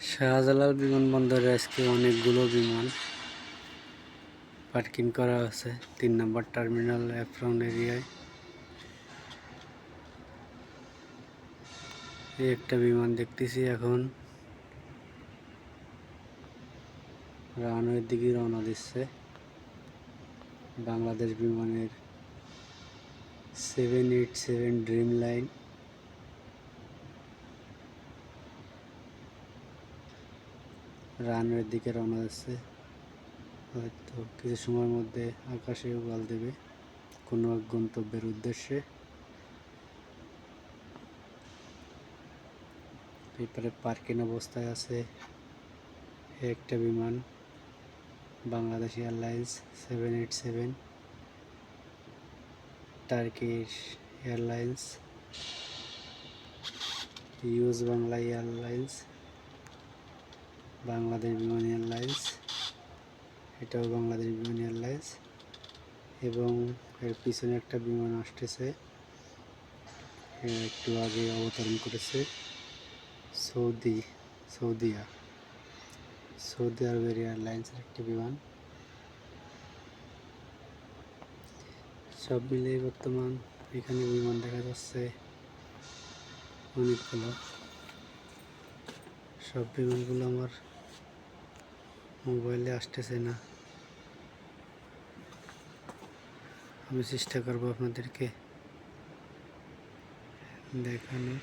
শাহজালাল বিমানবন্দরে আজকে অনেকগুলো বিমান পার্কিং করা আছে ৩ নম্বর টার্মিনাল অ্যাপ্রন এরিয়ায়। এই একটা বিমান দেখতেছি এখন রানওয়ের দিকে রওনা দিচ্ছে। বাংলাদেশ বিমানের 787 ড্রিম লাইন রানওয়ের দিকে রওনা দিচ্ছে। হয়তো কিছু সময়ের মধ্যে আকাশে উড়াল দেবে কোনো এক গন্তব্যের উদ্দেশ্যে। এরপরে পার্কিং অবস্থায় আছে একটা বিমান Bangladesh airlines 787, Turkish airlines, US Bangla airlines, Bangladesh বিমান এয়ারলাইন্স, এটাও বাংলাদেশ বিমান এয়ারলাইন্স, এবং এর পিছনে একটা বিমান আসতেছে, একটু আগে অবতরণ করেছে সৌদি আরবের এয়ারলাইন্সের একটি বিমান। সব মিলিয়ে বর্তমান এখানে বিমান দেখা যাচ্ছে অনেকগুলো। সব বিমানগুলো আমার মোবাইলে আসতেছে না, আমি চেষ্টা করবো আপনাদেরকে দেখানোর।